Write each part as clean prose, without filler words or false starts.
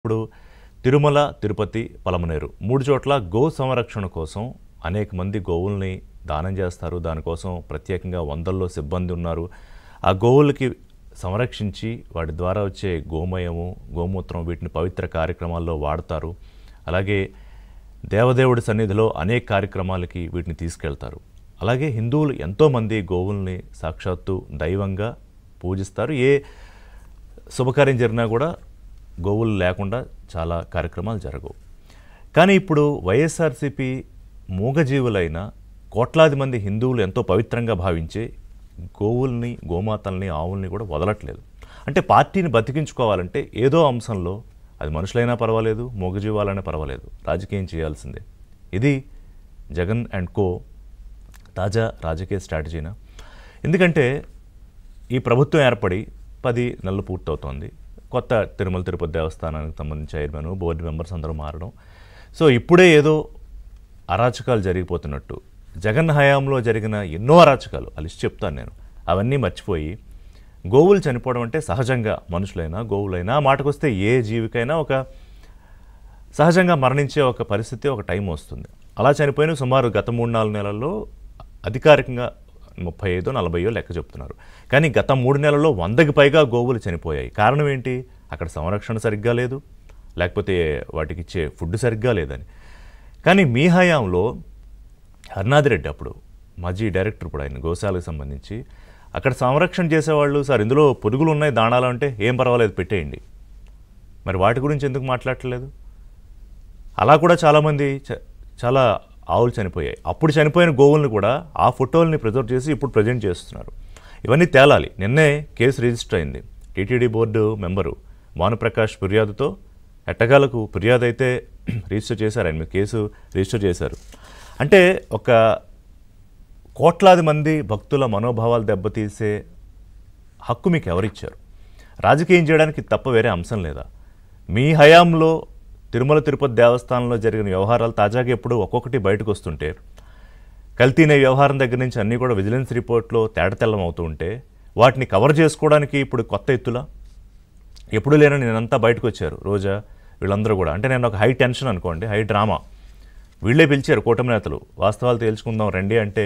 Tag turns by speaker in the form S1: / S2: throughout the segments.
S1: ఇప్పుడు తిరుమల, తిరుపతి, పలమనేరు 3 చోట్ల గో సంరక్షణ కోసం అనేక మంది గోవుల్ని దానం చేస్తారు. దానికోసం ప్రత్యేకంగా వందల్లో సిబ్బంది ఉన్నారు. ఆ గోవులకి సంరక్షించి వాటి ద్వారా వచ్చే గోమయము, గోమూత్రం వీటిని పవిత్ర కార్యక్రమాల్లో వాడతారు. అలాగే దేవదేవుడి సన్నిధిలో అనేక కార్యక్రమాలకి వీటిని తీసుకెళ్తారు. అలాగే హిందువులు ఎంతోమంది గోవుల్ని సాక్షాత్తు దైవంగా పూజిస్తారు. ఏ శుభకార్యం జరిగినా కూడా గోవులు లేకుండా చాలా కార్యక్రమాలు జరగవు. కానీ ఇప్పుడు వైఎస్ఆర్సీపీ మూగజీవులైన కోట్లాది మంది హిందువులు ఎంతో పవిత్రంగా భావించే గోవుల్ని, గోమాతల్ని, ఆవుల్ని కూడా వదలట్లేదు. అంటే పార్టీని బతికించుకోవాలంటే ఏదో అంశంలో అది మనుషులైనా పర్వాలేదు, మూగజీవాలైనా పర్వాలేదు, రాజకీయం చేయాల్సిందే. ఇది జగన్ అండ్ కో తాజా రాజకీయ స్ట్రాటజీనా? ఎందుకంటే ఈ ప్రభుత్వం ఏర్పడి 10 నెలలు పూర్తవుతోంది. కొత్త తిరుమల తిరుపతి దేవస్థానానికి సంబంధించి చైర్మన్, బోర్డు మెంబర్స్ అందరూ మారడం. సో ఇప్పుడే ఏదో అరాచకాలు జరిగిపోతున్నట్టు, జగన్ హయాంలో జరిగిన ఎన్నో అరాచకాలు ఆ లిస్ట్ చెప్తాను నేను, అవన్నీ మర్చిపోయి గోవులు చనిపోవడం అంటే సహజంగా మనుషులైనా గోవులైనా మాటకొస్తే ఏ జీవికైనా ఒక సహజంగా మరణించే ఒక పరిస్థితి, ఒక టైం వస్తుంది. అలా చనిపోయిన సుమారు గత 3-4 నెలల్లో అధికారికంగా 35-40 లెక్క చెప్తున్నారు. కానీ గత 3 నెలల్లో 100కి పైగా గోవులు చనిపోయాయి. కారణం ఏంటి? అక్కడ సంరక్షణ సరిగ్గా లేదు, లేకపోతే వాటికి ఇచ్చే ఫుడ్ సరిగ్గా లేదని. కానీ మీ హయాంలో హర్నాథిరెడ్డి, అప్పుడు మాజీ డైరెక్టర్, ఇప్పుడు ఆయన గోశాలకు సంబంధించి అక్కడ సంరక్షణ చేసేవాళ్ళు, సార్ ఇందులో పురుగులు ఉన్నాయి దాణాలు అంటే ఏం పర్వాలేదు పెట్టేయండి. మరి వాటి గురించి ఎందుకు మాట్లాడట్లేదు? అలా కూడా చాలామంది చాలా ఆవులు చనిపోయాయి. అప్పుడు చనిపోయిన గోవులను కూడా ఆ ఫోటోల్ని ప్రిజర్వ్ చేసి ఇప్పుడు ప్రజెంట్ చేస్తున్నారు. ఇవన్నీ తేలాలి. నిన్నే కేసు రిజిస్టర్ అయింది. టీటీడీ బోర్డు మెంబరు భానుప్రకాష్ ఫిర్యాదుతో ఎట్టగాలకు ఫిర్యాదు అయితే రిజిస్టర్ చేశారు. ఆయన మీద కేసు రిజిస్టర్ చేశారు. అంటే ఒక కోట్లాది మంది భక్తుల మనోభావాలు దెబ్బతీసే హక్కు మీకు ఎవరిచ్చారు? రాజకీయం చేయడానికి తప్ప వేరే అంశం లేదా? మీ హయాంలో తిరుమల తిరుపతి దేవస్థానంలో జరిగిన వ్యవహారాలు తాజాగా ఎప్పుడు ఒక్కొక్కటి బయటకు వస్తుంటే, కల్తీనే వ్యవహారం దగ్గర నుంచి అన్నీ కూడా విజిలెన్స్ రిపోర్ట్లో తేటతెల్లం అవుతూ ఉంటే, వాటిని కవర్ చేసుకోవడానికి ఇప్పుడు కొత్త ఎత్తులా ఎప్పుడు లేనని నేనంతా బయటకు వచ్చారు. రోజా వీళ్ళందరూ కూడా, అంటే నేను ఒక హై టెన్షన్ అనుకోండి, హై డ్రామా. వీళ్ళే పిలిచారు కూటమి నేతలు, వాస్తవాలు తేల్చుకుందాం రండి అంటే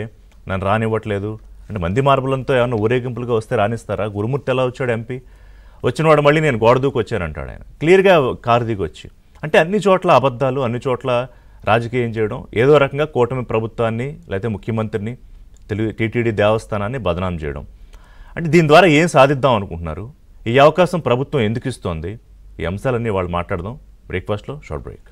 S1: నన్ను రానివ్వట్లేదు. అంటే మంది మార్పులంతో ఏమన్నా ఊరేగింపులుగా వస్తే రానిస్తారా? గురుమూర్తి ఎలా వచ్చాడు ఎంపీ? వచ్చినవాడు మళ్ళీ నేను గోడ దూకి వచ్చానంటాడు ఆయన, క్లియర్గా కారు దిగి వచ్చి. అంటే అన్ని చోట్ల అబద్ధాలు, అన్ని చోట్ల రాజకీయం చేయడం, ఏదో రకంగా కూటమి ప్రభుత్వాన్ని లేకపోతే ముఖ్యమంత్రిని, టీటీడీ దేవస్థానాన్ని బదనాం చేయడం. అంటే దీని ద్వారా ఏం సాధిద్దాం అనుకుంటున్నారు? ఈ అవకాశం ప్రభుత్వం ఎందుకు ఇస్తోంది? ఈ అంశాలన్నీ వాళ్ళు మాట్లాడదాం బ్రేక్ఫాస్ట్లో. Short break.